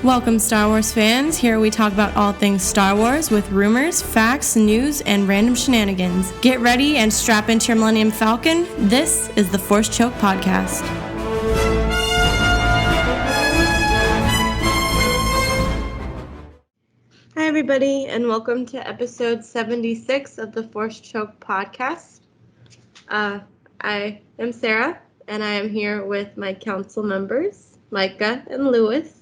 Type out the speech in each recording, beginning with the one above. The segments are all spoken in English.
Welcome, Star Wars fans. Here we talk about all things Star Wars with rumors, facts, news, and random shenanigans. Get ready and strap into your Millennium Falcon. This is the Force Choke Podcast. Hi, everybody, and welcome to episode 76 of the Force Choke Podcast. I am Sarah, and I am here with my council members, Micah and Lewis.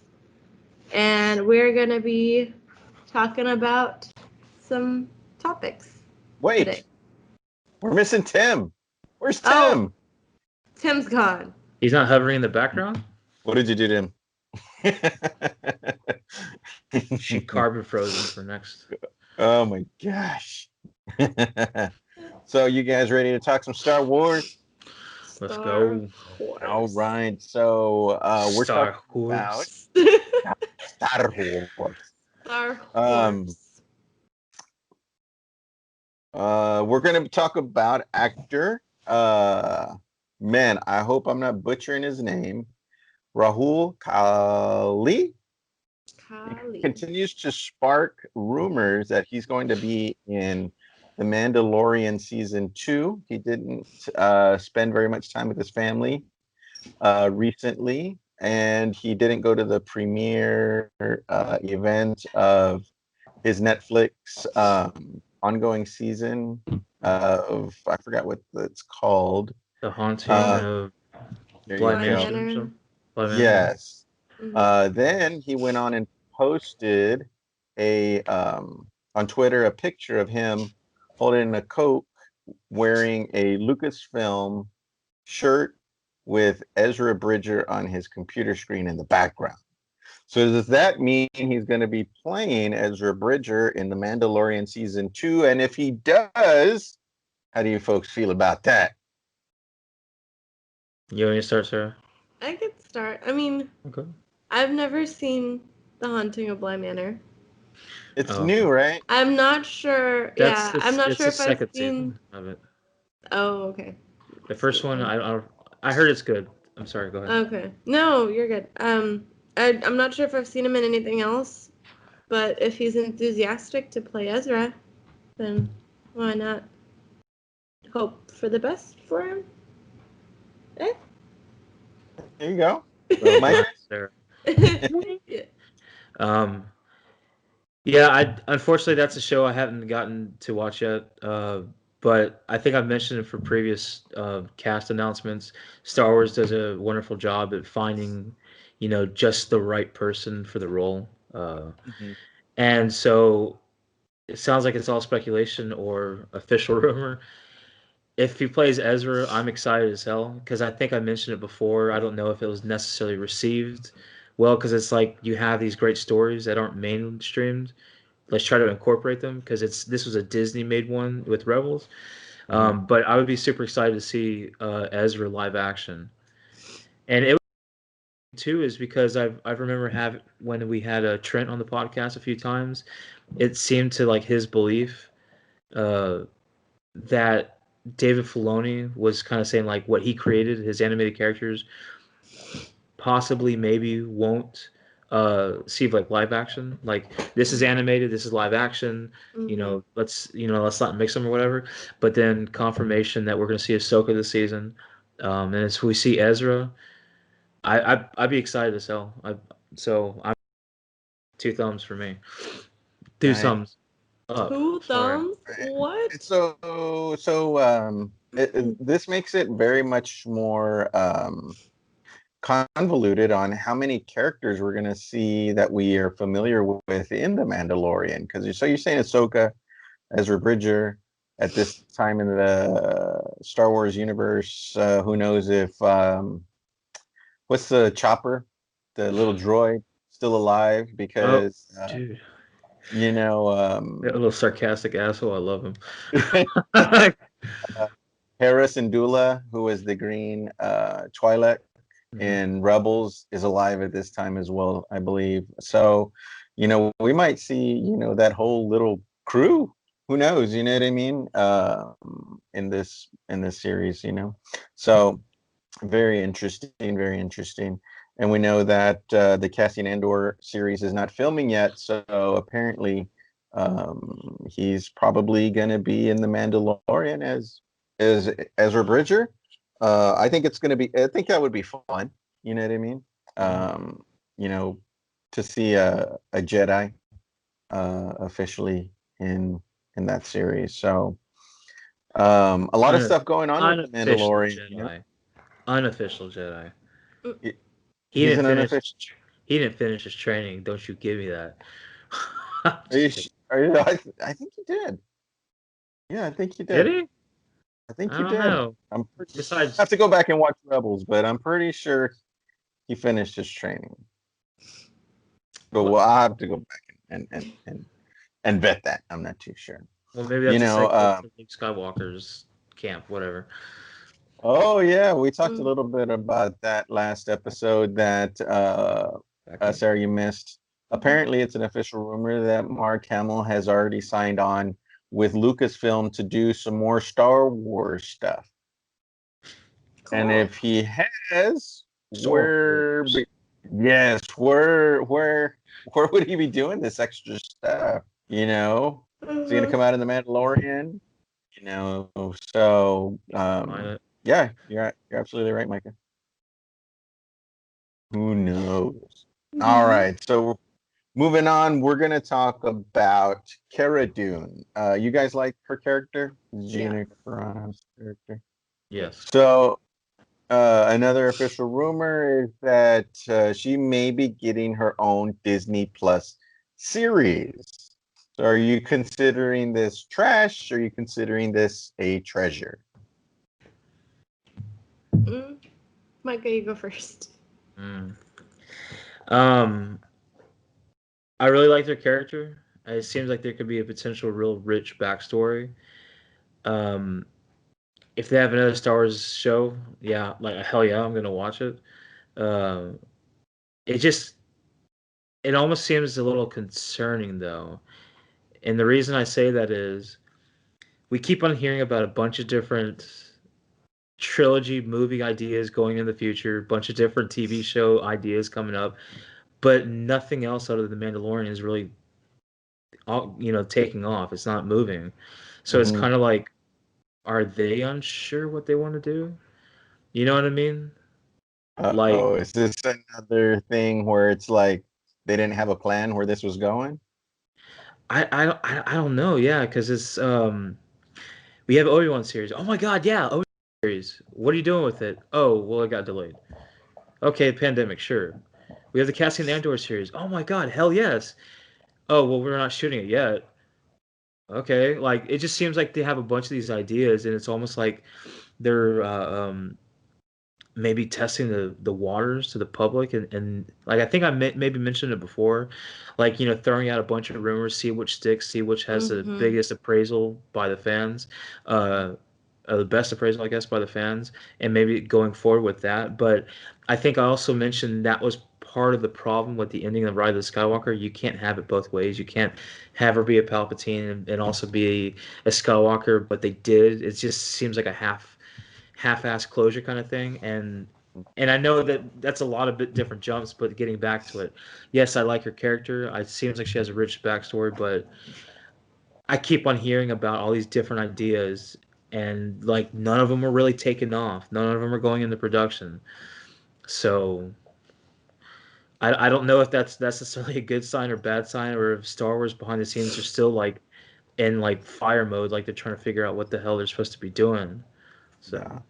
And we're going to be talking about some topics. Wait, today. We're missing Tim. Where's Tim? Oh, Tim's gone. He's not hovering in the background? What did you do to him? She carbon frozen for next. Oh my gosh. So you guys ready to talk some Star Wars? Let's go. All right. So we're Star talking about Star Wars. Star Wars. We're going to talk about actor. Man, I hope I'm not butchering his name. Rahul Kali continues to spark rumors that he's going to be in The Mandalorian season 2. He didn't spend very much time with his family recently, and he didn't go to the premiere event of his Netflix ongoing season of, I forgot what it's called. The Haunting of Bly Manor. Yes. Then he went on and posted on Twitter a picture of him holding a Coke, wearing a Lucasfilm shirt with Ezra Bridger on his computer screen in the background. So does that mean he's going to be playing Ezra Bridger in The Mandalorian season 2? And if he does, how do you folks feel about that? You want me to start, Sarah? I could start. I mean, okay. I've never seen The Haunting of Bly Manor. It's new, right? I'm not sure. I'm not sure if I've seen of it. Oh, okay. The first one, I heard it's good. I'm sorry. Go ahead. Okay. No, you're good. I'm not sure if I've seen him in anything else, but if he's enthusiastic to play Ezra, then why not hope for the best for him? There you go. Mike? Yeah. Unfortunately, that's a show I haven't gotten to watch yet. But I think I've mentioned it for previous cast announcements. Star Wars does a wonderful job at finding, just the right person for the role. And so it sounds like it's all speculation or official rumor. If he plays Ezra, I'm excited as hell because I think I mentioned it before. I don't know if it was necessarily received well because it's like you have these great stories that aren't mainstreamed. Let's try to incorporate them because this was a Disney-made one with Rebels. But I would be super excited to see Ezra live action. And it too is because I remember when we had Trent on the podcast a few times, it seemed to like his belief that David Filoni was kind of saying like what he created, his animated characters, possibly maybe won't see like live action. Like this is animated, this is live action. Let's not mix them or whatever. But then confirmation that we're going to see Ahsoka this season, and as we see Ezra, I'd be excited as hell. I'm 2 thumbs for me. 2 thumbs. Up. 2 thumbs? What? This makes it very much more convoluted on how many characters we're going to see that we are familiar with in The Mandalorian. Because you're saying Ahsoka, Ezra Bridger, at this time in the Star Wars universe. Who knows if what's the Chopper, the little droid, still alive? Because dude. A little sarcastic asshole. I love him. Hera Syndulla, who is the green Twi'lek in Rebels, is alive at this time as well, I believe. So, we might see, that whole little crew. Who knows? You know what I mean? In this series, So very interesting, very interesting. And we know that the Cassian Andor series is not filming yet, so apparently he's probably going to be in the Mandalorian as Ezra Bridger. I think it's going to be. I think that would be fun. You know what I mean? You know, to see a Jedi officially in that series. So a lot of stuff going on with the Mandalorian. Jedi. You know? Unofficial Jedi. He He's didn't an finish. unofficial. He didn't finish his training. Don't you give me that. I think he did. Yeah, I think he did. Did he? I think I he don't did. know. I'm pretty. Besides, I have to go back and watch Rebels, but I'm pretty sure he finished his training. But I'll have to go back and vet that. I'm not too sure. Well, maybe that's a Luke Skywalker's camp, whatever. Oh yeah, we talked a little bit about that last episode that Sarah, you missed. Apparently, it's an official rumor that Mark Hamill has already signed on with Lucasfilm to do some more Star Wars stuff. Cool. And if he has, where would he be doing this extra stuff? You know, is he gonna come out in the Mandalorian? You know, so yeah, you're absolutely right, Micah. Who knows? All right, so moving on, we're gonna talk about Cara Dune. You guys like her character, Gina Carano's character? Yes. So another official rumor is that she may be getting her own Disney Plus series. So are you considering this trash, or are you considering this a treasure? Micah, you go first. I really like their character. It seems like there could be a potential real rich backstory. If they have another Star Wars show, yeah, like hell yeah, I'm gonna watch it. It almost seems a little concerning though, and the reason I say that is we keep on hearing about a bunch of different trilogy movie ideas going in the future, a bunch of different TV show ideas coming up, but nothing else other than The Mandalorian is really, taking off. It's not moving, so it's kind of like, are they unsure what they want to do? You know what I mean? Like, is this another thing where it's like they didn't have a plan where this was going? I don't know. Yeah, because it's we have Obi-Wan series. Oh my God, yeah, Obi-Wan series. What are you doing with it? Oh, well, it got delayed. Okay, pandemic, sure. We have the Cassian Andor series. Oh my God, hell yes. Oh, well, we're not shooting it yet. Okay, like it just seems like they have a bunch of these ideas, and it's almost like they're maybe testing the waters to the public, and like I think I maybe mentioned it before, like throwing out a bunch of rumors, see which sticks, see which has the biggest appraisal by the fans, the best appraisal I guess by the fans, and maybe going forward with that. But I think I also mentioned that was part of the problem with the ending of Rise of the Skywalker. You can't have it both ways. You can't have her be a Palpatine and also be a Skywalker, but they did. It just seems like a half-ass closure kind of thing, and I know that's a lot of different jumps, but getting back to it, yes, I like her character. It seems like she has a rich backstory, but I keep on hearing about all these different ideas, and like none of them are really taking off. None of them are going into production. So I don't know if that's necessarily a good sign or bad sign, or if Star Wars behind the scenes are still like in like fire mode, like they're trying to figure out what the hell they're supposed to be doing. So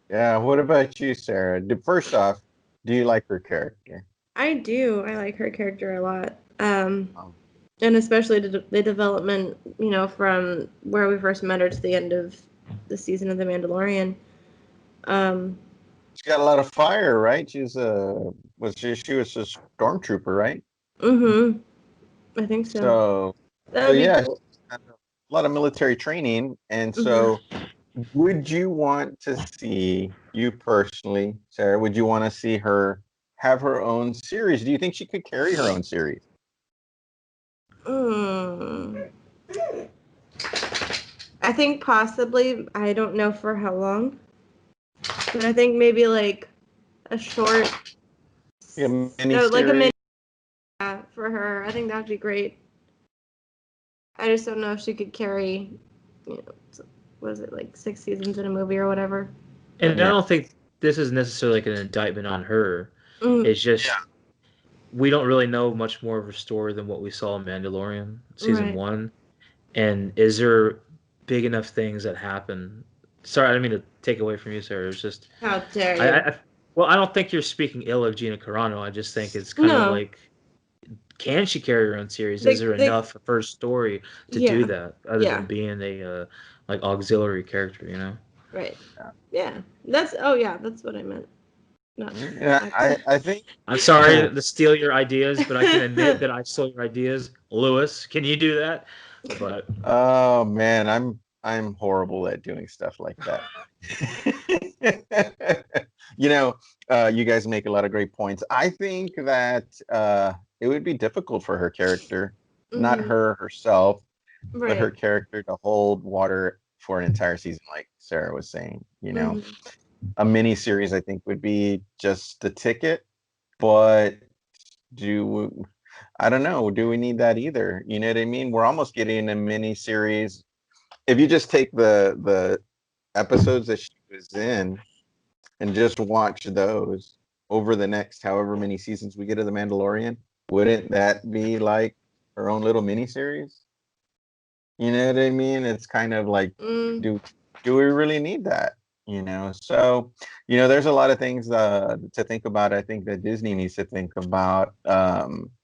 yeah. What about you, Sarah? First off, do you like her character? I do. I like her character a lot. And especially the development, from where we first met her to the end of the season of The Mandalorian. She's got a lot of fire, right? She was a stormtrooper, right? I think so. So yeah, cool. A lot of military training, and so would you want to see, you personally, Sarah, would you want to see her have her own series? Do you think she could carry her own series? I think possibly. I don't know for how long, but I think maybe like a short Yeah, mini No, like a mini series. for her. I think that'd be great. I just don't know if she could carry, you know, was it like 6 seasons in a movie or whatever. And But I don't think this is necessarily like an indictment on her. It's just we don't really know much more of her story than what we saw in Mandalorian season right. 1. And is there big enough things that happen? Sorry, I didn't mean to take away from you, Sarah. It's just How dare I, you? I well, I don't think you're speaking ill of Gina Carano. I just think it's kind of No, like, can she carry her own series? Is the there the enough of her story to do yeah that, other yeah than being a like auxiliary character? right Yeah. yeah. That's what I meant. Not Yeah, actor. I think. I'm sorry to steal your ideas, but I can admit that I stole your ideas. Lewis, can you do that? But Oh man, I'm horrible at doing stuff like that. You know, you guys make a lot of great points. I think that it would be difficult for her character, not hmm her herself, but her Right. character to hold water for an entire season, like Sarah was saying. hmm A mini series I think would be just the ticket, but do I don't know, do we need that either? You know what I mean? We're almost getting a mini series. If you just take the episodes that she was in and just watch those over the next however many seasons we get of The Mandalorian, wouldn't that be like her own little mini series? You know what I mean? It's kind of like, Mm, do do we really need that? So there's a lot of things to think about. I think that Disney needs to think about.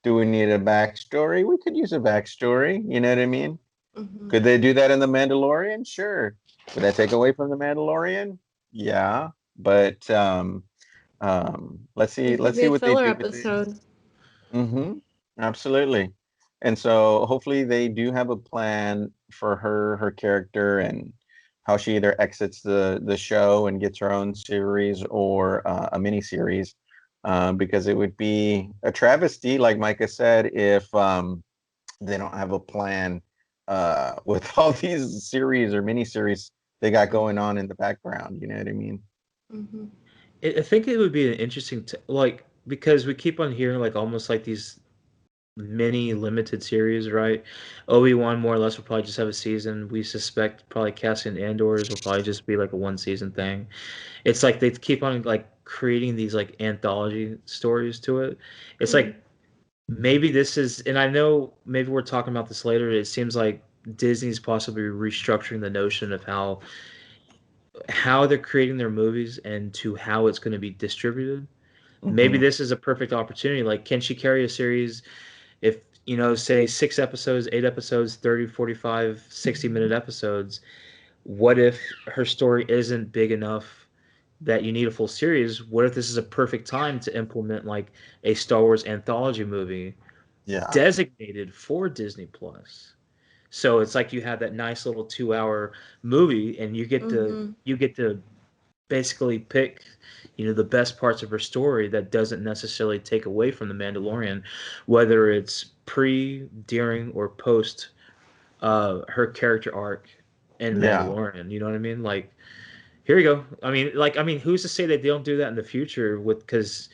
Do we need a backstory? We could use a backstory. You know what I mean? hmm Could they do that in The Mandalorian? Sure. Would that take away from The Mandalorian? Yeah. But let's see It could let's be see a what they filler do with it. episode. Mm-hmm. Absolutely. And so hopefully they do have a plan for her character, and how she either exits the show and gets her own series, or a mini series, because it would be a travesty, like Micah said, if they don't have a plan with all these series or mini series they got going on in the background. You know what I mean? hmm I think it would be an interesting, like, because we keep on hearing like almost like these mini limited series, right? Obi-Wan more or less will probably just have a season. We suspect probably Cassian Andor's will probably just be like a one season thing. It's like they keep on like creating these like anthology stories to it. It's like maybe this is, and I know maybe we're talking about this later. It seems like Disney's possibly restructuring the notion of how they're creating their movies and to how it's going to be distributed. Maybe Mm-hmm. this is a perfect opportunity. Like, can she carry a series if, say 6 episodes, 8 episodes, 30, 45, 60-minute episodes? What if her story isn't big enough that you need a full series? What if this is a perfect time to implement like a Star Wars anthology movie Yeah. designated for Disney Plus? So it's like you have that nice little 2 hour movie, and hmm you get to basically pick the best parts of her story that doesn't necessarily take away from the Mandalorian, whether it's pre, during, or post her character arc in Yeah. Mandalorian. You know what I mean? Like, here you go. I mean, who's to say that they don't do that in the future? Because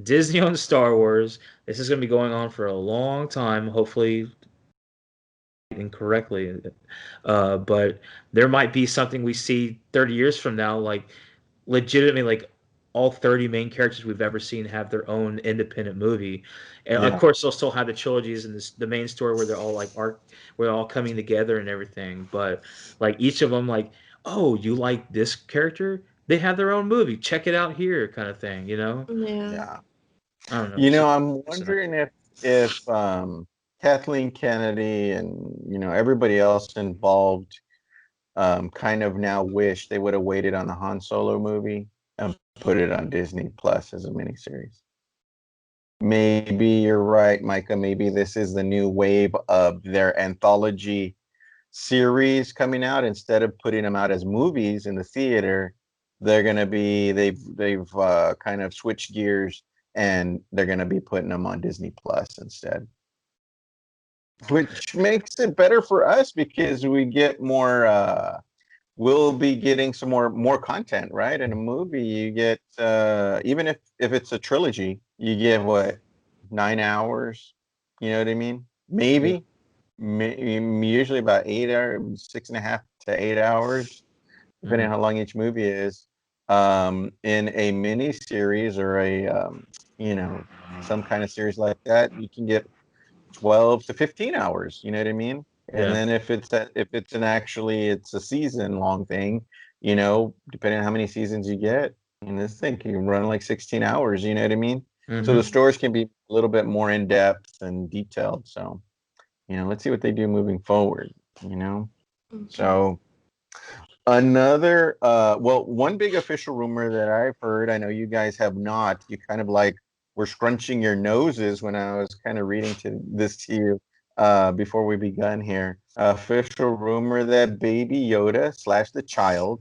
Disney owns Star Wars. This is going to be going on for a long time. Hopefully, incorrectly, but there might be something we see 30 years from now, like legitimately like all 30 main characters we've ever seen have their own independent movie. And of Yeah. course they'll still have the trilogies and the main story where they're all like arc where they're all coming together and everything, but like each of them, like, oh, you like this character, they have their own movie, check it out here, kind of thing. Yeah. Yeah. I don't know, just I'm wondering if Kathleen Kennedy and everybody else involved kind of now wish they would have waited on the Han Solo movie and put it on Disney Plus as a miniseries. Maybe you're right, Micah. Maybe this is the new wave of their anthology series coming out. Instead of putting them out as movies in the theater, they've kind of switched gears, and they're gonna be putting them on Disney Plus instead, which makes it better for us because we get more we'll be getting some more content, right? In a movie, you get even if it's a trilogy, you get what, 9 hours? You know what I mean? Maybe, usually about 8 hours, 6.5 to 8 hours, depending on how long each movie is. In a mini series or a some kind of series like that, you can get 12 to 15 hours. You know what I mean? And Yeah. then if it's a season long thing, depending on how many seasons you get, and this thing can run like 16 hours. You know what I mean? So the stories can be a little bit more in depth and detailed. So, let's see what they do moving forward. So another one big official rumor that I've heard, I know you guys have not, you kind of like were scrunching your noses when I was kind of reading this to you before we begun here. Official rumor that Baby Yoda / the child,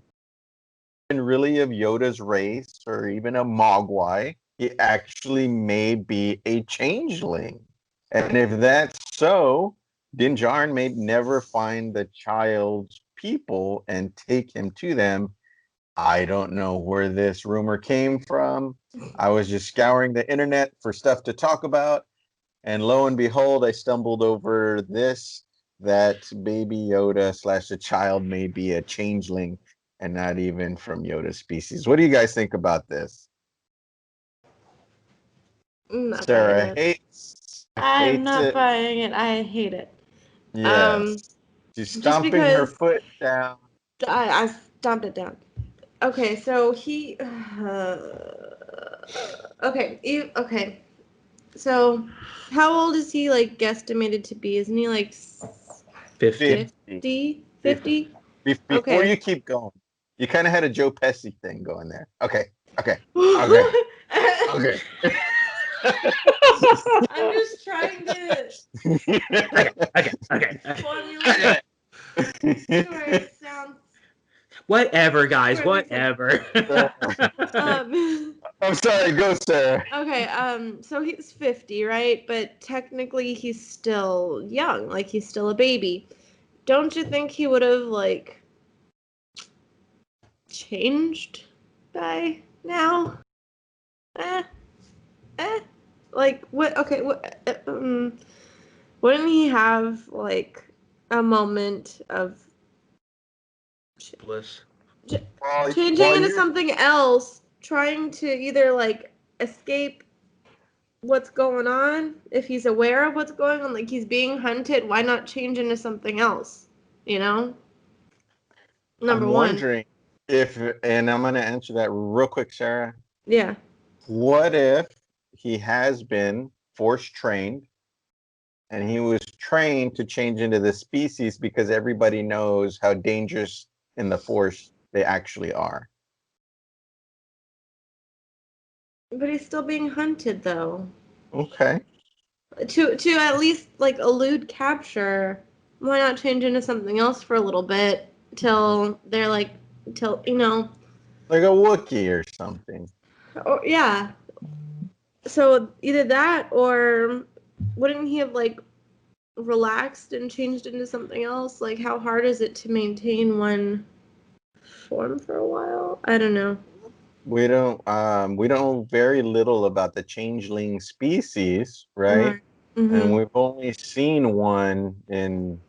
and really of Yoda's race or even a Mogwai, he actually may be a changeling. And if that's so, Din Djarin may never find the child's people and take him to them. I don't know where this rumor came from. I was just scouring the internet for stuff to talk about, and lo and behold, I stumbled over this, that Baby Yoda / the child may be a changeling and not even from Yoda's species. What do you guys think about this? I'm not Sarah buying it. hates I'm not it. buying it. I hate it. Yes. She's Just stomping her because foot down. I stomped it down. Okay, so he. Okay. So, how old is he? Like guesstimated to be? Isn't he like 50. 50? 50? Before Okay. you keep going, you kind of had a Joe Pesci thing going there. Okay. Okay. I'm just trying to Okay. formulate where it sounds. Whatever, guys. Where it makes sense. Whatever. I'm sorry, go, Sarah. Okay, so he's 50, right? But technically he's still young, like he's still a baby. Don't you think he would have like changed by now? Eh, like what? Okay, wouldn't he have like a moment of Bliss. changing into something else, trying to either like escape what's going on, if he's aware of what's going on, like he's being hunted, why not change into something else? Number I'm one. wondering and I'm going to answer that real quick, Sarah. Yeah. What if he has been force trained and he was trained to change into the species because everybody knows how dangerous in the force they actually are? But he's still being hunted though. Okay. To at least like elude capture, why not change into something else for a little bit till they're like like a Wookiee or something. or yeah. So either that or wouldn't he have like relaxed and changed into something else? Like how hard is it to maintain one form for a while? I don't know. We know very little about the changeling species, right? Mm-hmm. And we've only seen one in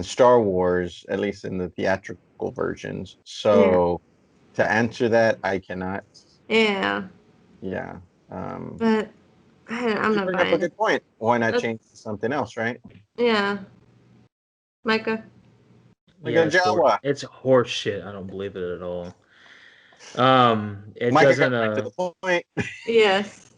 Star Wars, at least in the theatrical versions. So to answer that, I cannot. Yeah. Yeah. But I'm You not bring up a buying. good point. Why not change to something else, right? Yeah. Micah. Like Yeah, a Jawa. it's horse shit. I don't believe it at all. It Micah doesn't. got right to the point. Yes.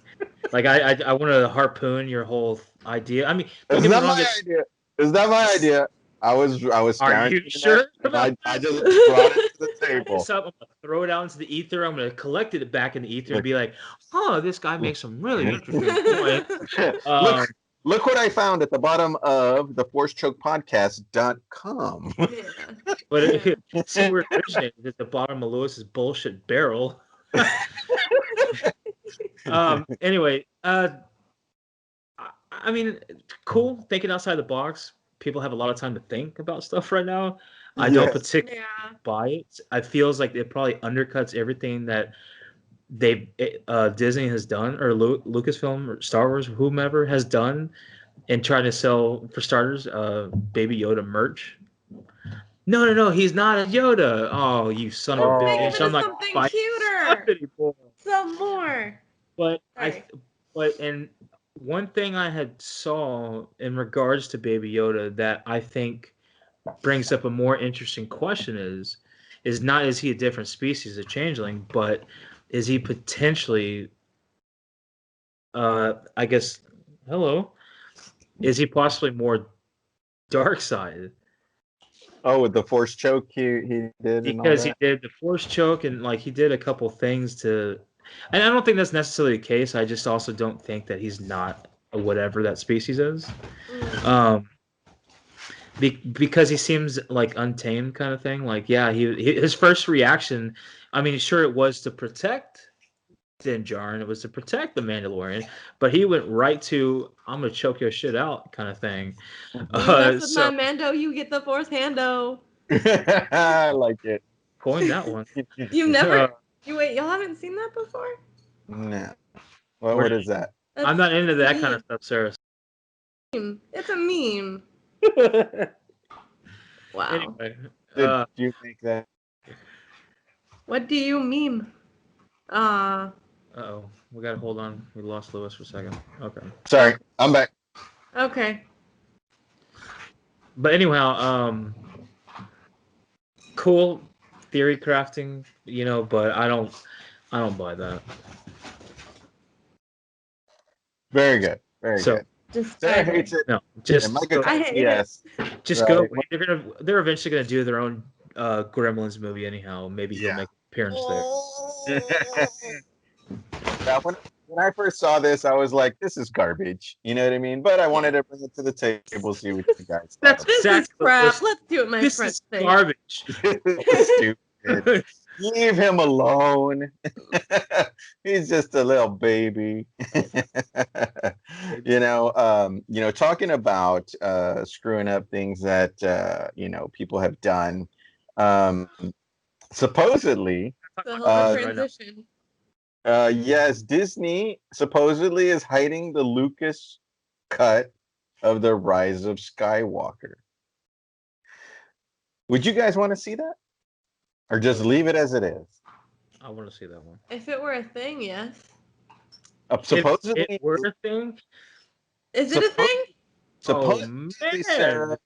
Like I want to harpoon your whole idea. I mean, don't It's get me not wrong. my idea. It's not my idea. I was Are scouring you the sure internet, and about I this? just brought it to the This table. up, I'm gonna throw it out into the ether. I'm gonna collect it back in the ether and be like, "Oh, this guy makes some really interesting points." Look what I found at the bottom of the forcechokepodcast.com. Yeah. But see where it originated at the bottom of Lewis's bullshit barrel. Anyway, I mean, cool. Thinking outside the box. People have a lot of time to think about stuff right now. I don't Yes. particularly buy it. I feels like it probably undercuts everything that Disney has done, or Lucasfilm, or Star Wars, whomever has done, in trying to sell, for starters, Baby Yoda merch. No, he's not a Yoda. Oh, you son of a Make him bitch! into I'm not something buying cuter. anymore. Some more. But Sorry. and one thing I had saw in regards to Baby Yoda that I think brings up a more interesting question is not, is he a different species, a changeling, but is he potentially, I guess, hello, is he possibly more dark side? Oh, with the force choke he did and all Because he that. did the force choke, and like he did a couple things to, and I don't think that's necessarily the case. I just also don't think that he's not a whatever that species is. Um, because he seems like untamed kind of thing. Like, yeah, his first reaction, I mean, sure, it was to protect Din Djarin, it was to protect the Mandalorian, but he went right to "I'm gonna choke your shit out" kind of thing. You mess with So my Mando, you get the Force hando. I like it. coin that one. You never. Y'all haven't seen that before? No. What is that? I'm not into That's that kind of stuff, Sarah. It's a meme. Wow. Anyway, Did you make that? What do you meme? uh-oh, we gotta hold on. We lost Lewis for a second. Okay. Sorry, I'm back. Okay. But anyhow, cool theory crafting, but I don't buy that. Very good. Very So good. Just Sarah hates it. no, just And Micah I hate yes. just Right. go. They're eventually gonna do their own Gremlins movie anyhow. Maybe he'll Yeah. make an appearance there. Yeah, when I first saw this, I was like, "This is garbage." You know what I mean? But I wanted to bring it to the table, see what you guys thought. That's This exactly is crap. what- Let's do it my This French is thing. garbage. Stupid. Leave him alone. He's just a little baby. Talking about screwing up things that people have done. Supposedly, The hell of a transition. yes, Disney supposedly is hiding the Lucas cut of the Rise of Skywalker. Would you guys want to see that? Or just leave it as it is? I want to see that one. If it were a thing, yes. Supposedly, if it were a thing. Is it a thing? Supposedly, Sarah,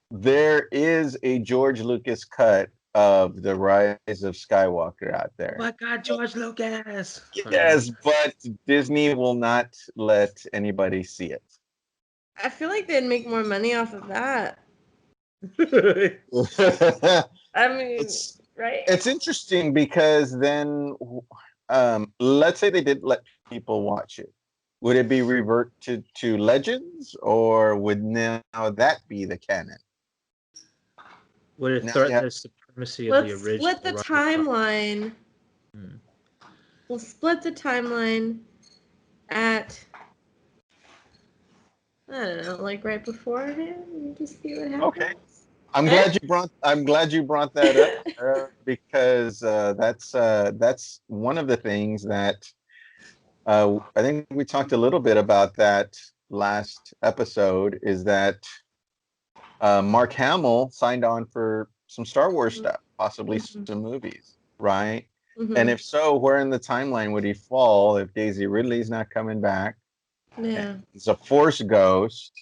there is a George Lucas cut of the Rise of Skywalker out there. Oh my God, George Lucas! Yes, but Disney will not let anybody see it. I feel like they'd make more money off of that. I mean, right? It's interesting because then, let's say they did let people watch it. Would it be revert to Legends, or would now that be the canon? Would it threaten the supremacy of the original? Let's split the timeline. We'll split the timeline at, I don't know, like right beforehand, and just see what happens. Okay. I'm glad you brought that up, because that's one of the things that I think we talked a little bit about that last episode, is that Mark Hamill signed on for some Star Wars stuff, possibly some movies, right? And if so, where in the timeline would he fall if Daisy Ridley's not coming back? Yeah. He's a Force ghost.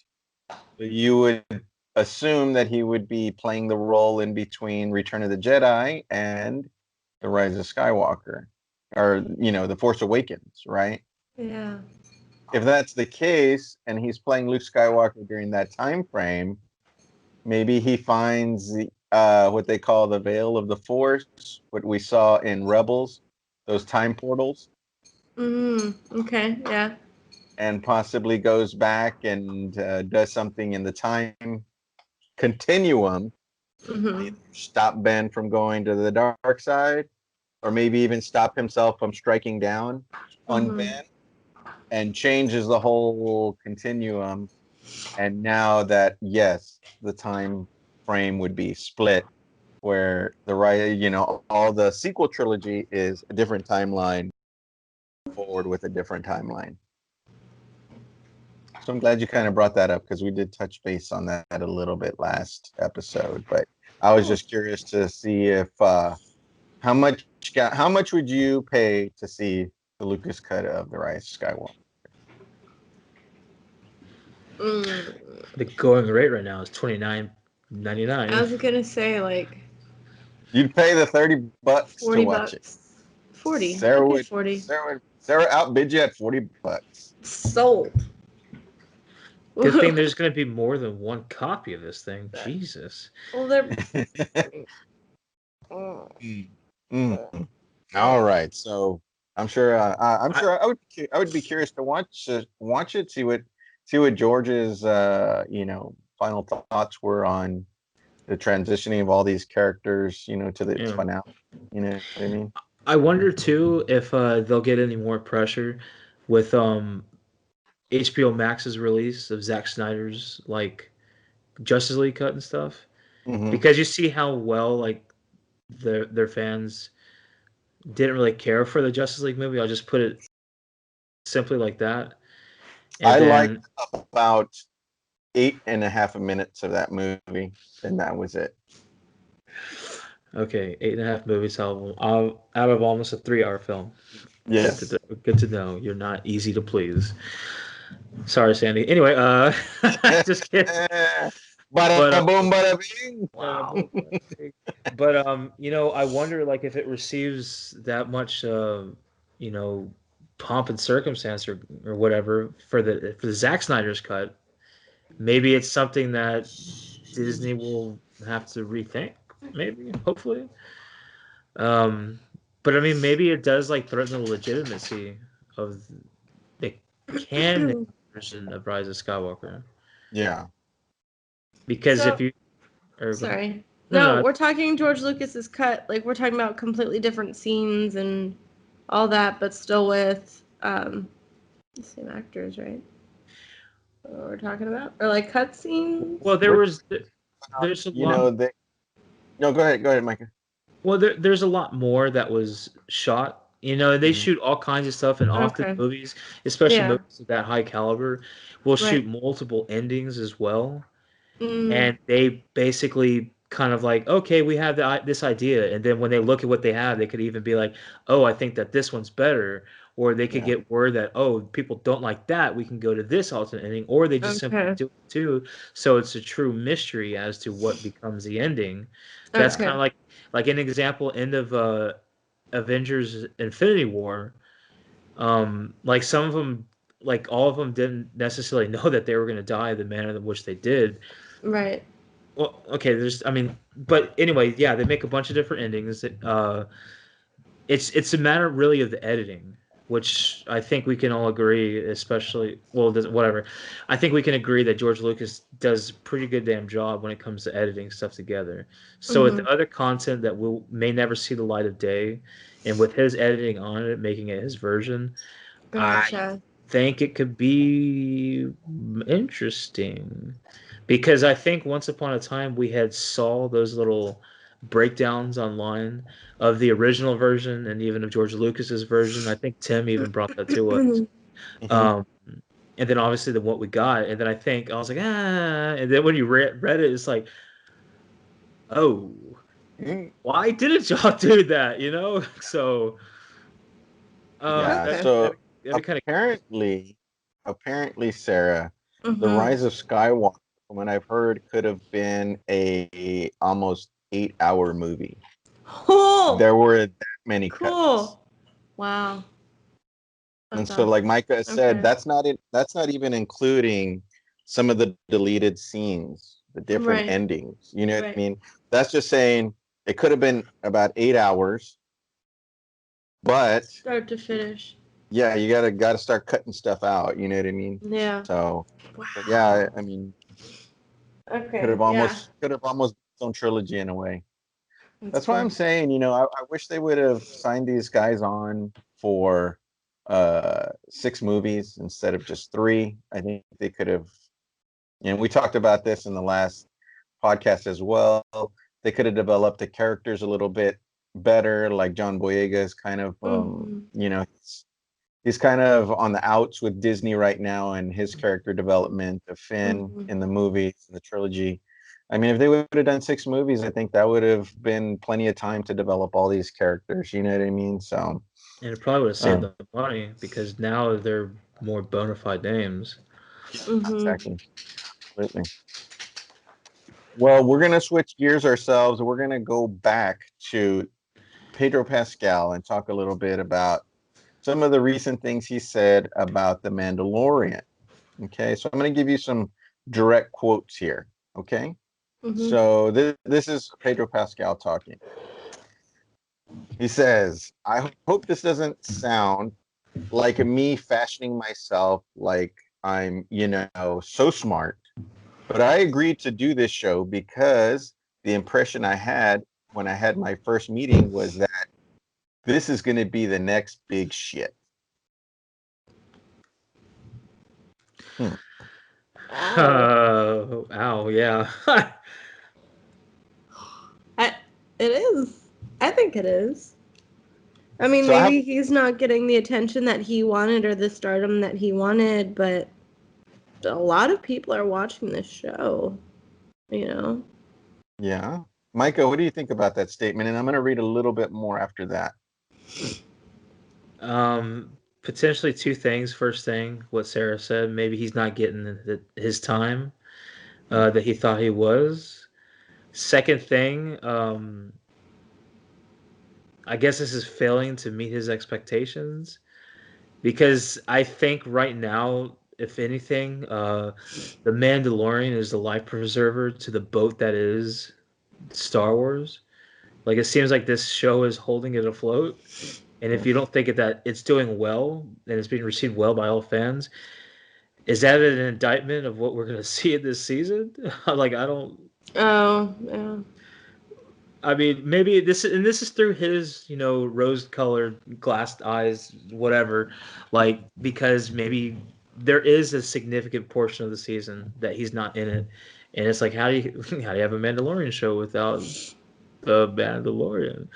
You would assume that he would be playing the role in between Return of the Jedi and The Rise of Skywalker, or The Force Awakens, right? Yeah. If that's the case, and he's playing Luke Skywalker during that time frame, maybe he finds what they call the Veil of the Force, what we saw in Rebels, those time portals. Okay. Yeah. And possibly goes back and does something in the time continuum, stop Ben from going to the dark side, or maybe even stop himself from striking down on Ben, and changes the whole continuum. And now that, yes, the time frame would be split, where all the sequel trilogy is a different timeline forward with a different timeline. So I'm glad you kind of brought that up because we did touch base on that a little bit last episode. But I was just curious to see if how much would you pay to see the Lucas cut of The Rise of Skywalker? The going rate right now is $29.99. I was gonna say like You'd pay the $30 to watch it. 40. Sarah Okay, would 40. Sarah outbid you at $40. Sold. Good thing there's going to be more than one copy of this thing. Jesus. Well, they're. All right, so I'm sure I would be curious to watch it, see what George's final thoughts were on the transitioning of all these characters, to the finale. You know what I mean? I wonder too if they'll get any more pressure with HBO Max's release of Zack Snyder's like Justice League cut and stuff, because you see how well like their fans didn't really care for the Justice League movie. I'll just put it simply like that. I liked about 8.5 minutes of that movie, and that was it. Okay, 8.5 movies out of almost a 3-hour film. Yes. Good to know. You're not easy to please. Sorry, Sandy. Anyway, just kidding. Bada boom, bada bing. Wow. But I wonder like if it receives that much pomp and circumstance or whatever for the Zack Snyder's cut, maybe it's something that Disney will have to rethink, maybe, hopefully. But I mean, maybe it does like threaten the legitimacy of the canon version of Rise of Skywalker. Yeah. Because if you sorry. No, we're talking George Lucas's cut. Like we're talking about completely different scenes and all that, but still with the same actors, right? What we're talking about, or like cut scenes. Well, there's a lot. No, go ahead, Micah. Well, there's a lot more that was shot. They shoot all kinds of stuff, and often movies, especially movies of that high caliber, will shoot multiple endings as well. And they basically kind of like, okay, we have this idea, and then when they look at what they have, they could even be like, oh, I think that this one's better, or they could get word that, oh, people don't like that, we can go to this alternate ending, or they just simply do it too. So it's a true mystery as to what becomes the ending. That's kind of like an example, end of Avengers Infinity War. Like some of them, like all of them didn't necessarily know that they were going to die the manner in which they did. Right. Well, okay, but anyway, yeah, they make a bunch of different endings. It's a matter really of the editing, which I think we can all agree, especially, whatever. I think we can agree that George Lucas does a pretty good damn job when it comes to editing stuff together. So with the other content that may never see the light of day, and with his editing on it, making it his version, I think it could be interesting. Because I think once upon a time we had saw those little breakdowns online of the original version and even of George Lucas's version. I think Tim even brought that to us. And then obviously what we got. And then I was like, and then when you read it, it's like, oh, why didn't y'all do that? So so apparently, Sarah, The Rise of Skywalker, from what I've heard, could have been a almost 8-hour movie. Oh, there were that many cuts. Wow. And so, like Micah said, that's not even including some of the deleted scenes, the different endings. You know what I mean? That's just saying it could have been about 8 hours, but start to finish. Yeah, you gotta start cutting stuff out. You know what I mean? Yeah. So, yeah, I mean, could have almost its own trilogy in a way. That's why I'm saying, I wish they would have signed these guys on for 6 movies instead of just 3. I think they could have. We talked about this in the last podcast as well. they could have developed the characters a little bit better. Like John Boyega is kind of, you know, he's kind of on the outs with Disney right now, and his character development of Finn in the movies, in the trilogy. I mean, if they would have done 6 movies, I think that would have been plenty of time to develop all these characters. You know what I mean? So, and it probably would have saved them money because now they're more bona fide names. exactly. Absolutely. Well, we're going to switch gears ourselves. We're going to go back to Pedro Pascal and talk a little bit about some of the recent things he said about The Mandalorian. Okay, so I'm going to give you some direct quotes here. Okay, so this is Pedro Pascal talking. He says, I hope this doesn't sound like me fashioning myself like I'm, you know, so smart. But I agreed to do this show because the impression I had when I had my first meeting was that this is going to be the next big shit. Ow, yeah. It is. I think it is. I mean, So maybe he's not getting the attention that he wanted or the stardom that he wanted, but a lot of people are watching this show, you know? Yeah. Micah, what do you think about that statement? And I'm going to read a little bit more after that. Potentially 2 things. First thing, what Sarah said, maybe he's not getting his time that he thought he was. Second thing, I guess this is failing to meet his expectations because I think right now, if anything, the Mandalorian is the life preserver to the boat that is Star Wars. Like, it seems like this show is holding it afloat. And if you don't think that it's doing well and it's being received well by all fans, is that an indictment of what we're going to see in this season? Like, I don't. Oh, yeah. I mean, maybe this is through his, you know, rose-colored glassed eyes, whatever. Like, because maybe there is a significant portion of the season that he's not in it, and it's like, how do you have a Mandalorian show without the Mandalorian?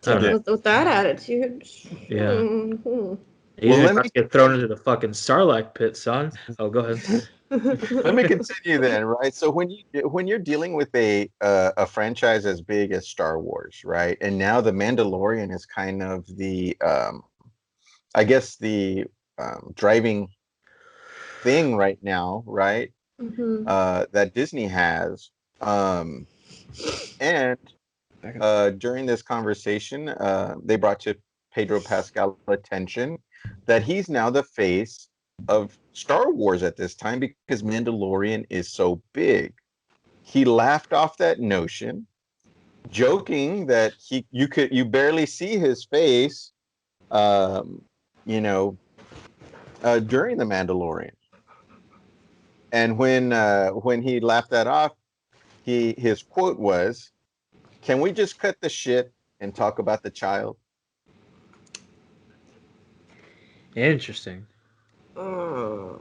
I don't know. With that attitude. Yeah. Mm-hmm. He's about to get thrown into the fucking Sarlacc pit, son. Oh, go ahead. Let me continue then, right? So when you're dealing with a franchise as big as Star Wars, right, and now the Mandalorian is kind of the I guess the driving thing right now, right? That Disney has, and during this conversation, they brought to Pedro Pascal attention that he's now the face of Star Wars at this time because Mandalorian is so big. He laughed off that notion, joking that you barely see his face, you know, during the Mandalorian. And when he laughed that off, his quote was, "Can we just cut the shit and talk about the child?" Interesting. Oh.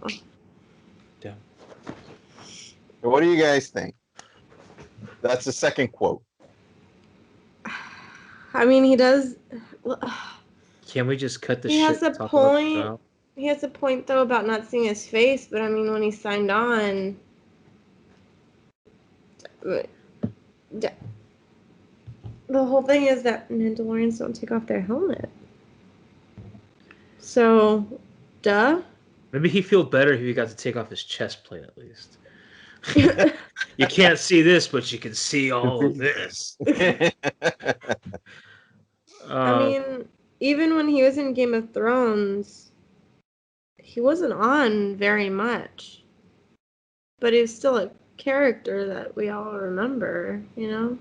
Yeah. What do you guys think? That's the second quote. I mean, he does. Can we just cut the He shit has a and talk about the point. child? He has a point though about not seeing his face, but I mean, when he signed on, the whole thing is that Mandalorians don't take off their helmet. So, duh. Maybe he'd feel better if he got to take off his chest plate at least. You can't see this, but you can see all of this. I mean, even when he was in Game of Thrones, he wasn't on very much. But he was still a character that we all remember, you know?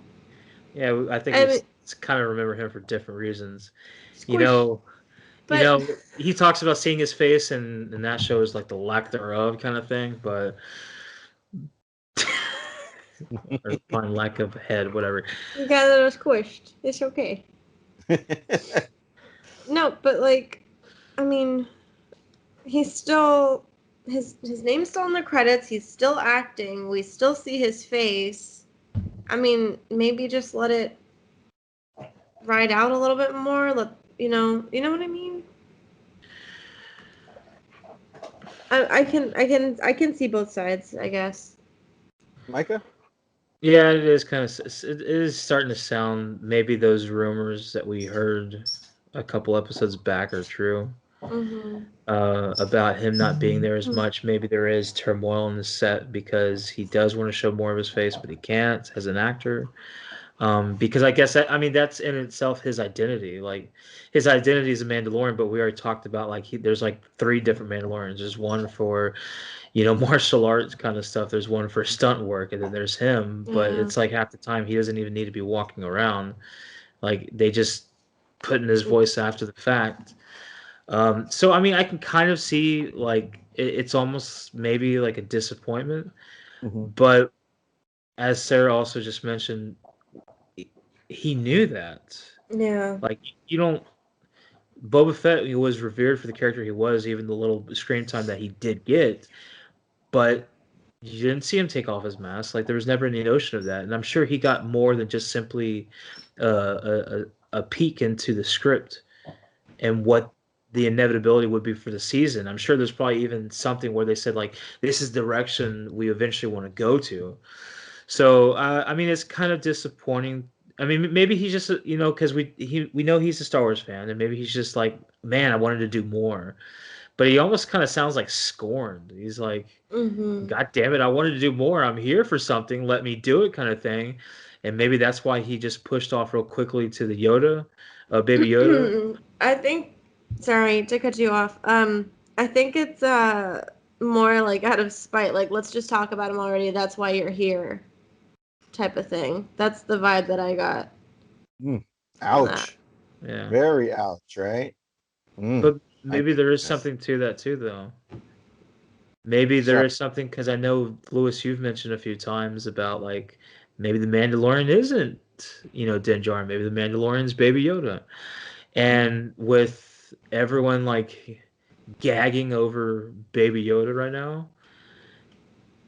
Yeah, I think we kind of remember him for different reasons. You know, he talks about seeing his face, and that shows like the lack thereof kind of thing, but or fine lack of head, whatever. You got a little squished. It's okay. No, but like, I mean, he's still his name's still in the credits. He's still acting. We still see his face. I mean, maybe just let it ride out a little bit more. You know what I mean? I can see both sides, I guess. Micah? Yeah, it is it is starting to sound maybe those rumors that we heard a couple episodes back are true. Mm-hmm. About him not being there as much. Maybe there is turmoil in the set because he does want to show more of his face, but he can't as an actor. Because I guess I mean that's in itself his identity. Like his identity is a Mandalorian, but we already talked about like there's like 3 different Mandalorians. There's one for martial arts kind of stuff. There's one for stunt work, and then there's him. But Yeah. it's like half the time he doesn't even need to be walking around. Like they just put in his voice after the fact. So I mean, I can kind of see like it's almost maybe like a disappointment, but as Sarah also just mentioned, he knew that. Yeah. Like you don't. Boba Fett he was revered for the character he was, even the little screen time that he did get, but you didn't see him take off his mask. Like there was never any notion of that, and I'm sure he got more than just simply a peek into the script and what the inevitability would be for the season. I'm sure there's probably even something where they said like this is the direction we eventually want to go to. So I mean, it's kind of disappointing. I mean, maybe he's just because we know he's a Star Wars fan, and maybe he's just like, man, I wanted to do more. But he almost kind of sounds like scorned. He's like, Mm-hmm. God damn it, I wanted to do more. I'm here for something. Let me do it, kind of thing. And maybe that's why he just pushed off real quickly to the Yoda, Baby Yoda. I think. Sorry to cut you off. I think it's more like out of spite. Like, let's just talk about him already. That's why you're here, type of thing. That's the vibe that I got. Ouch. Yeah. Very ouch, right? But maybe there is something to that too, though. Maybe there is something because I know Lewis, you've mentioned a few times about like maybe the Mandalorian isn't Din Djarin. Maybe the Mandalorian's Baby Yoda, and with everyone like gagging over Baby Yoda right now,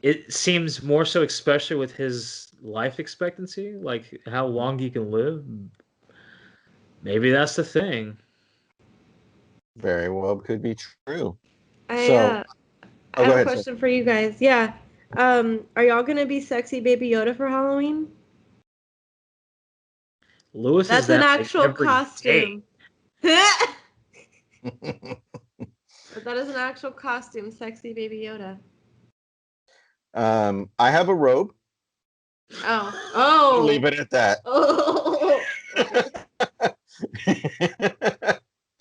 it seems more so, especially with his life expectancy, like how long he can live. Maybe that's the thing. Very well could be true. I Go have a ahead, question for you guys. Yeah. Are y'all gonna be sexy Baby Yoda for Halloween? Lewis That's is that an like, actual every costume. day. But that is an actual costume, sexy Baby Yoda. I have a robe. Oh. Leave it at that. Oh.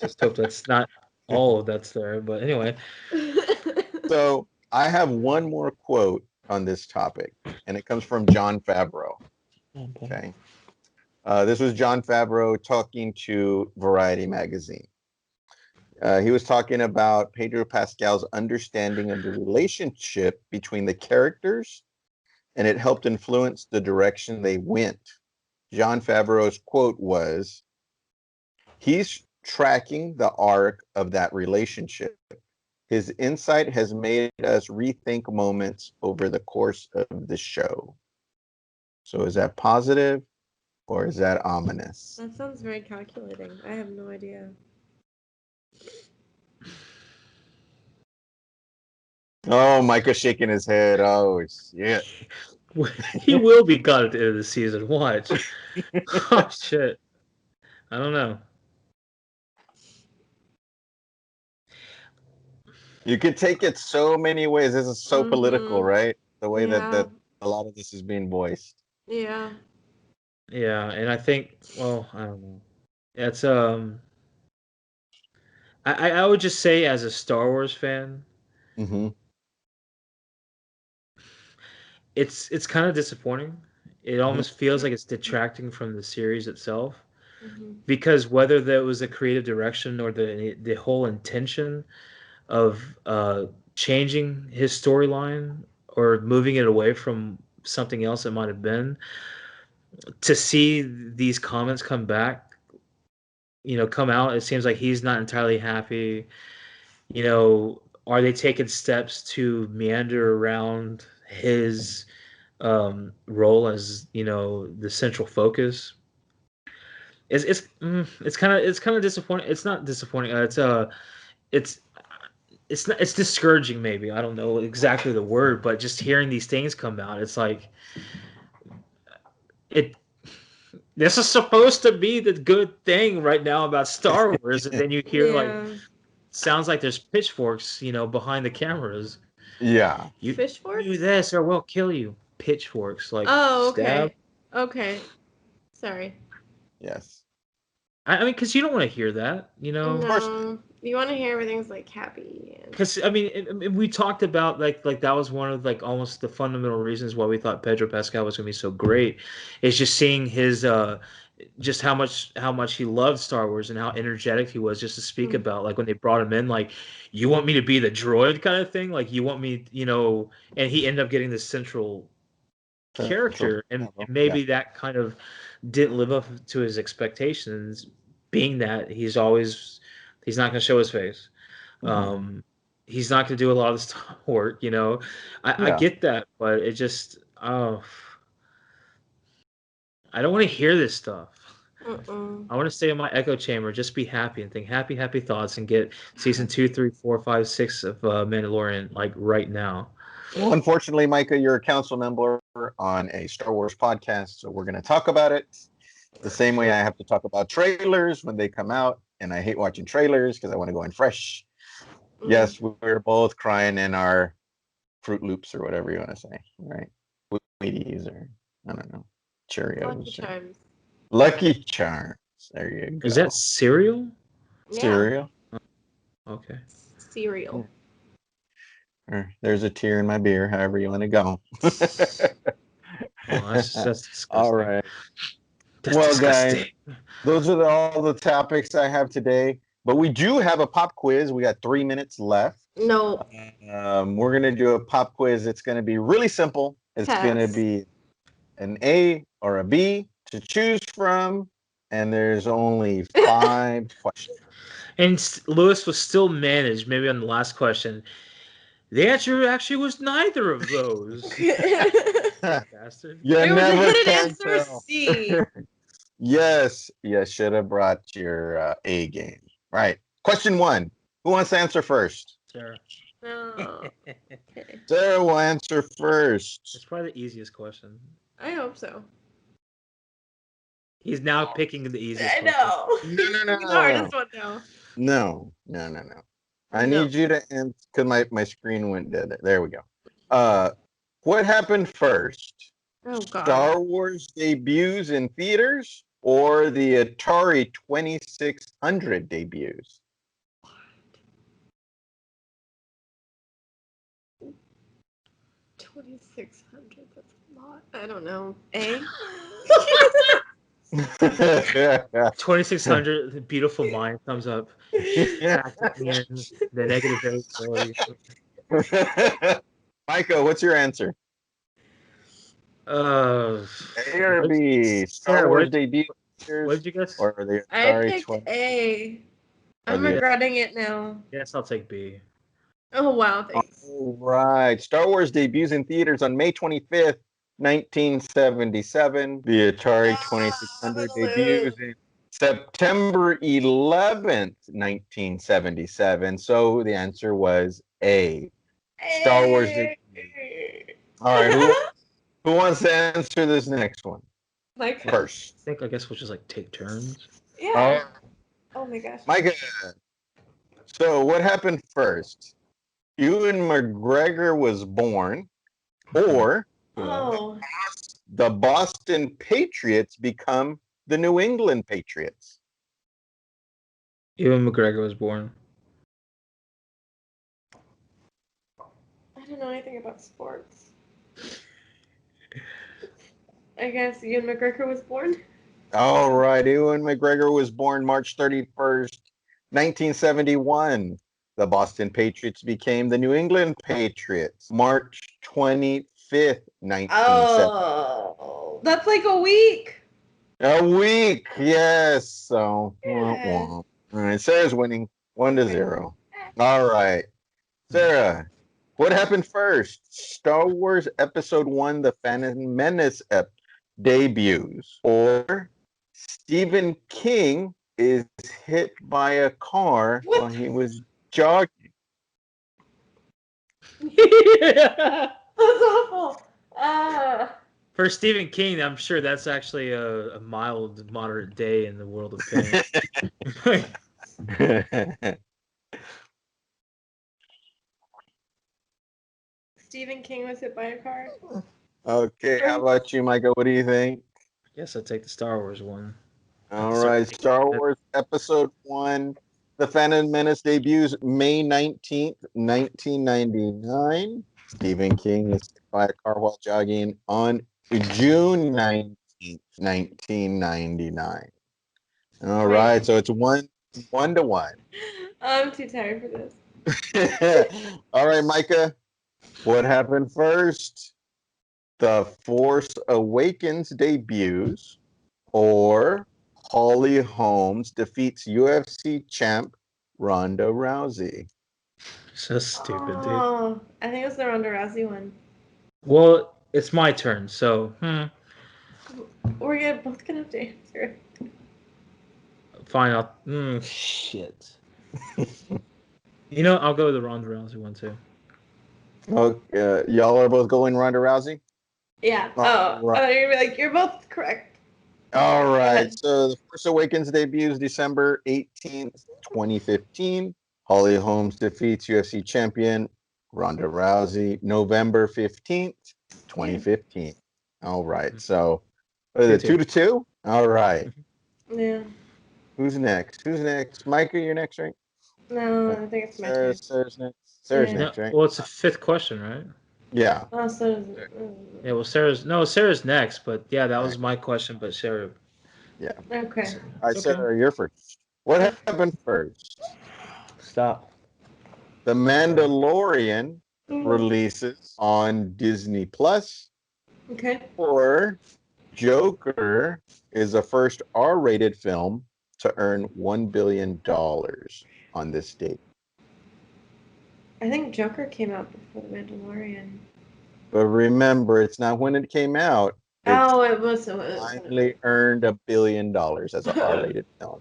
Just hope that's not all that's there. But anyway. So I have one more quote on this topic, and it comes from Jon Favreau. Okay. This was Jon Favreau talking to Variety magazine. He was talking about Pedro Pascal's understanding of the relationship between the characters, and it helped influence the direction they went. Jon Favreau's quote was, "He's tracking the arc of that relationship. His insight has made us rethink moments over the course of the show." So is that positive or is that ominous? That sounds very calculating. I have no idea. Oh, Micah's shaking his head. Oh, shit. He will be gone at the end of the season. Watch. Oh, shit. I don't know. You could take it so many ways. This is so political, right? The way that a lot of this is being voiced. Yeah. Yeah, and I think, well, I don't know. It's I would just say as a Star Wars fan, it's kind of disappointing. It almost feels like it's detracting from the series itself. Because whether that was a creative direction or the whole intention of changing his storyline or moving it away from something else it might have been, to see these comments come back, come out, it seems like he's not entirely happy. Are they taking steps to meander around his role as the central focus. It's kind of disappointing. It's not disappointing. It's it's discouraging. Maybe I don't know exactly the word, but just hearing these things come out, it's like it. This is supposed to be the good thing right now about Star Wars, and then you hear Yeah. sounds like there's pitchforks, behind the cameras. Yeah. You Fishforks? do this or we'll kill you. Pitchforks, like Oh, stab. okay. Okay. Sorry. Yes. I mean, because you don't want to hear that, Of course. No. You want to hear everything's like happy. And... Because I mean, we talked about like that was one of like almost the fundamental reasons why we thought Pedro Pascal was gonna be so great, is just seeing his just how much he loved Star Wars and how energetic he was just to speak about like when they brought him in, like, you want me to be the droid kind of thing, like you want me, and he ended up getting this central character, and Yeah. maybe that kind of didn't live up to his expectations, being that he's not going to show his face. He's not going to do a lot of the stunt work. I Yeah. get that, but it just I don't want to hear this stuff. I want to stay in my echo chamber, just be happy and think happy, happy thoughts, and get season 2, 3, 4, 5, 6 of Mandalorian like right now. Well, unfortunately, Micah, you're a council member on a Star Wars podcast, so we're going to talk about it the same way I have to talk about trailers when they come out, and I hate watching trailers because I want to go in fresh. Yes, we're both crying in our Fruit Loops or whatever you want to say, right? Wheaties or, I don't know, Cheerios. Lucky Charms. Lucky Charms. There you go. Is that cereal? Yeah. Cereal? Okay. Cereal. Or there's a tear in my beer, however you want to go. Oh, that's disgusting. All right. That's well, disgusting. guys, those are all the topics I have today. But we do have a pop quiz. We got 3 minutes left. No. We're going to do a pop quiz. It's going to be really simple. It's going to be an A or a B to choose from. And there's only 5 questions. And Lewis was still managed, maybe on the last question. The answer actually was neither of those. Bastard. You It was a never hidden can answer tell. C. Yes, you should have brought your A game. Right. Question 1. Who wants to answer first? Sarah. No. Okay. Sarah will answer first. It's probably the easiest question. I hope so. He's now picking the easiest I know. No. The hardest one now. No. I need you to answer because my screen went dead. There we go. What happened first? Oh, God. Star Wars debuts in theaters or the Atari 2600 debuts? 2,600. That's a lot. I don't know. A? 2600, beautiful mind, thumbs up. Factoring in the negative variability. Michael, what's your answer? A or B? Star Wars debut What did you guess? or the I Atari picked 20? A. I'm the- regretting it now. Yes, I'll take B. Oh, wow. Thanks. All right. Star Wars debuts in theaters on May 25th, 1977. The Atari 2600 debuts in September 11th, 1977. So the answer was A. Star Wars debut. All right. Who wants to answer this next one? Like, First. I guess we'll just like take turns. yeah. Oh my gosh. Micah. So what happened first? Ewan McGregor was born, or the Boston Patriots become the New England Patriots? Ewan McGregor was born. I don't know anything about sports. I guess Ewan McGregor was born. All right. Ewan McGregor was born March 31st, 1971. The Boston Patriots became the New England Patriots March 25th, 1970. Oh, that's like a week. A week, yes. So, all right. Sarah's winning 1-0. All right. Sarah, What happened first? Star Wars Episode 1, The Phantom Menace debuts, or Stephen King is hit by a car while he was jogging? That's awful. For Stephen King, I'm sure that's actually a mild, moderate day in the world of pain. Stephen King was hit by a car. Okay, how about you, Micah? What do you think? Guess I'd take the Star Wars one. All right, Star Wars Episode 1, The Phantom Menace debuts May 19th, 1999. Stephen King is hit by a car while jogging on June 19th, 1999. All right, so it's one to one. I'm too tired for this. All right, Micah, what happened first? The Force Awakens debuts, or Holly Holmes defeats UFC champ Ronda Rousey? So stupid, dude. Oh, I think it was the Ronda Rousey one. Well, it's my turn, so We're both gonna have to answer. fine. Shit. I'll go with the Ronda Rousey one too. Okay, y'all are both going Ronda Rousey? Yeah. All right. I thought you were gonna be like, you're both correct. All right. So The Force Awakens debuts December 18th, 2015. Holly Holmes defeats UFC champion Ronda Rousey November 15th, 2015. All right. So what is it, 2-2? All right. Yeah. Who's next? Micah, you're next, right? No, I think it's my turn. Sarah's next. Sarah's next, right? Well, it's the fifth question, right? Yeah. Oh, so does Yeah, well, Sarah's next, but yeah, that was my question, but Sarah. Yeah. Okay. All right, Sarah, you're first. What happened first? Stop. The Mandalorian releases on Disney Plus, Okay. or Joker is the first R-rated film to earn $1 billion on this date. I think Joker came out before The Mandalorian. But remember, it's not when it came out. It was. Finally earned $1 billion as an R-rated film.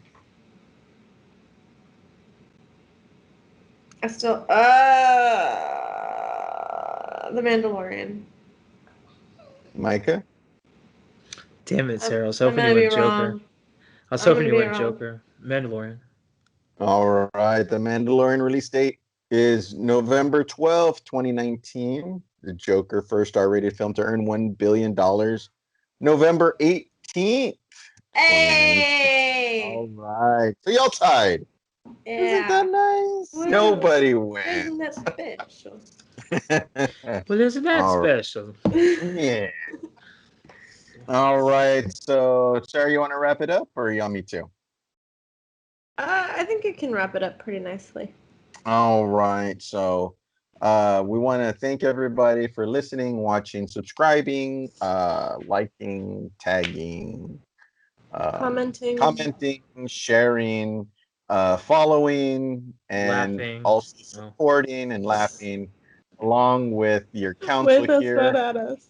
I still. The Mandalorian. Micah? Damn it, Sarah. I was hoping you went Joker. I was hoping you went Joker. Mandalorian. All right. The Mandalorian release date is November 12th, 2019. The Joker, first R-rated film to earn $1 billion. November 18th. Hey! All right. So y'all tied. Yeah. Isn't that nice? Well, Nobody wins. Isn't that special? Well, isn't that special? Yeah. All right. So, Sarah, you want to wrap it up, or you want me to? I think you can wrap it up pretty nicely. All right. So, we want to thank everybody for listening, watching, subscribing, liking, tagging, commenting, sharing, following, and laughing. also supporting and laughing along with your counsel with here. Us, at us.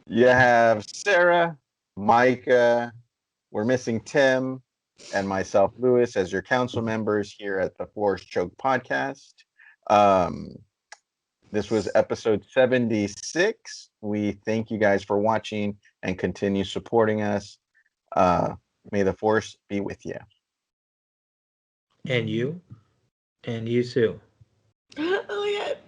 You have Sarah, Micah, we're missing Tim, and myself, Lewis, as your council members here at the Force Choke podcast. This was episode 76. We thank you guys for watching and continue supporting us. May the Force be with you. And you. And you too. Oh my God.